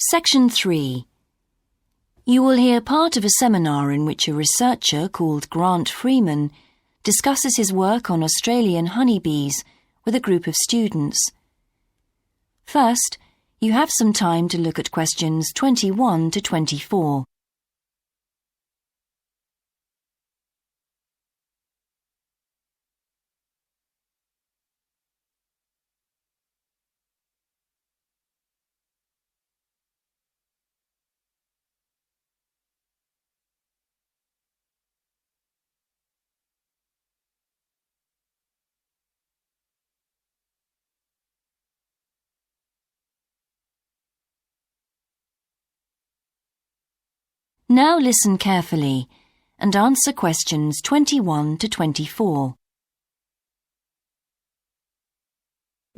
Section 3. You will hear part of a seminar in which a researcher called Grant Freeman discusses his work on Australian honeybees with a group of students. First, you have some time to look at questions 21 to 24. Now listen carefully and answer questions 21 to 24.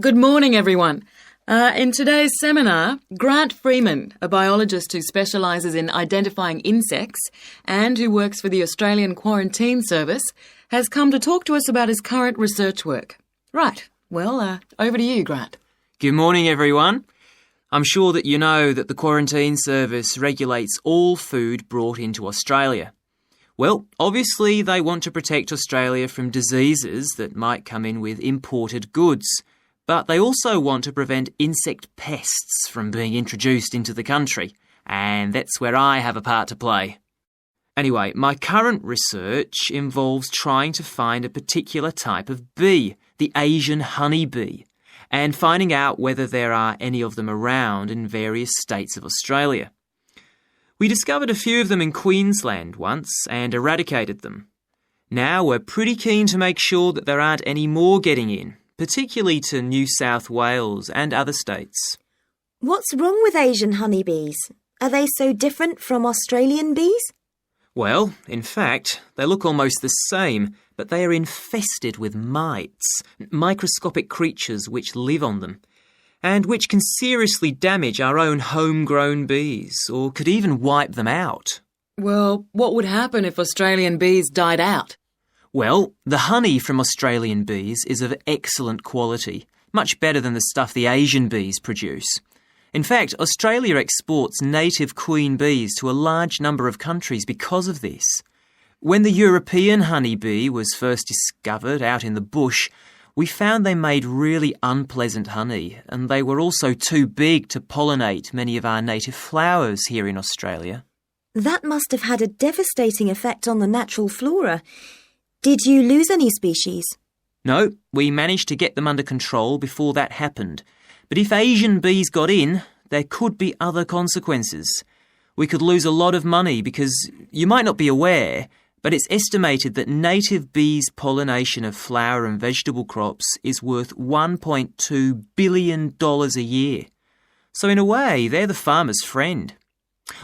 Good morning, everyone. In today's seminar, Grant Freeman, a biologist who specialises in identifying insects and who works for the Australian Quarantine Service, has come to talk to us about his current research work. Right, well, over to you, Grant. Good morning, everyone. I'm sure that you know that the Quarantine Service regulates all food brought into Australia. Well, obviously they want to protect Australia from diseases that might come in with imported goods, but they also want to prevent insect pests from being introduced into the country, and that's where I have a part to play. Anyway, my current research involves trying to find a particular type of bee, the Asian honeybee, and finding out whether there are any of them around in various states of Australia. We discovered a few of them in Queensland once and eradicated them. Now we're pretty keen to make sure that there aren't any more getting in, particularly to New South Wales and other states. What's wrong with Asian honeybees? Are they so different from Australian bees? Well, in fact, they look almost the same, but they are infested with mites, microscopic creatures which live on them, and which can seriously damage our own homegrown bees, or could even wipe them out. Well, what would happen if Australian bees died out? Well, the honey from Australian bees is of excellent quality, much better than the stuff the Asian bees produce. In fact, Australia exports native queen bees to a large number of countries because of this. When the European honeybee was first discovered out in the bush, we found they made really unpleasant honey, and they were also too big to pollinate many of our native flowers here in Australia. That must have had a devastating effect on the natural flora. Did you lose any species? No, we managed to get them under control before that happened. But if Asian bees got in, there could be other consequences. We could lose a lot of money because, you might not be aware, but it's estimated that native bees' pollination of flower and vegetable crops is worth $1.2 billion a year. So in a way, they're the farmer's friend.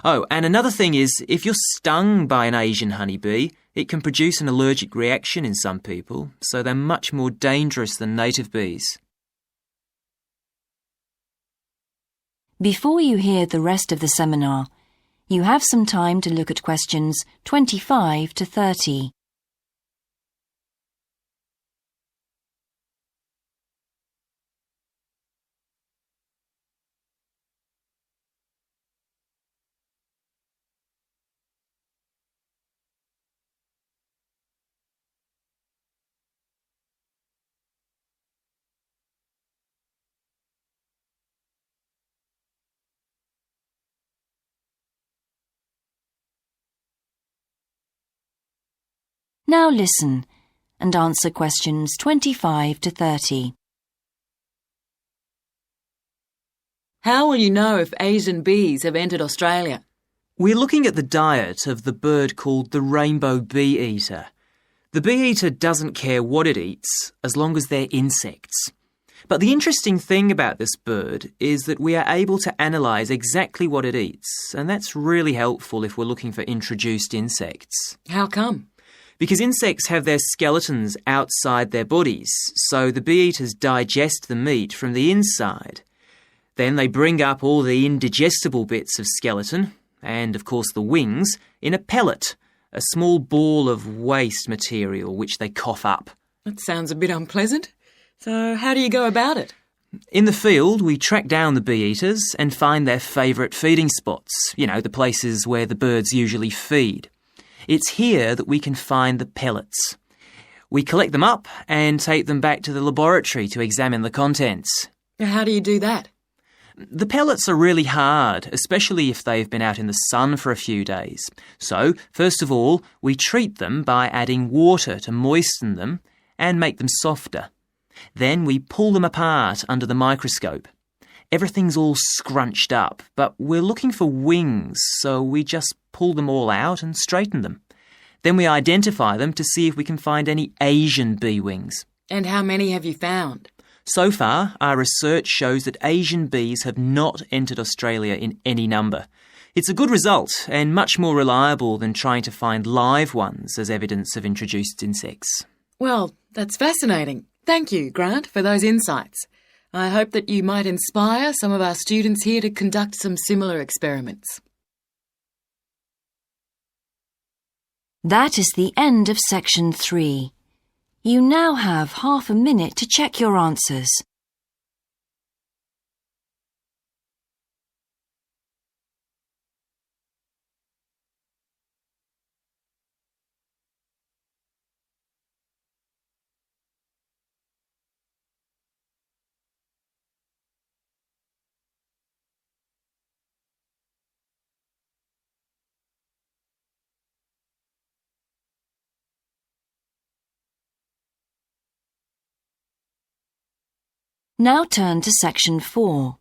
Oh, and another thing is, if you're stung by an Asian honeybee, it can produce an allergic reaction in some people, so they're much more dangerous than native bees. Before you hear the rest of the seminar, you have some time to look at questions 25 to 30. Now listen and answer questions 25 to 30. How will you know if Asian bees have entered Australia? We're looking at the diet of the bird called the rainbow bee-eater. The bee-eater doesn't care what it eats as long as they're insects. But the interesting thing about this bird is that we are able to analyse exactly what it eats, and that's really helpful if we're looking for introduced insects. How come? Because insects have their skeletons outside their bodies, so the bee-eaters digest the meat from the inside. Then they bring up all the indigestible bits of skeleton, and of course the wings, in a pellet, a small ball of waste material which they cough up. That sounds a bit unpleasant. So how do you go about it? In the field, we track down the bee-eaters and find their favourite feeding spots, the places where the birds usually feed. It's here that we can find the pellets. We collect them up and take them back to the laboratory to examine the contents. How do you do that? The pellets are really hard, especially if they've been out in the sun for a few days. So, first of all, we treat them by adding water to moisten them and make them softer. Then we pull them apart under the microscope. Everything's all scrunched up, but we're looking for wings, so we just pull them all out and straighten them. Then we identify them to see if we can find any Asian bee wings. And how many have you found? So far, our research shows that Asian bees have not entered Australia in any number. It's a good result and much more reliable than trying to find live ones as evidence of introduced insects. Well, that's fascinating. Thank you, Grant, for those insights. I hope that you might inspire some of our students here to conduct some similar experiments. That is the end of section 3. You now have half a minute to check your answers. Now turn to section 4.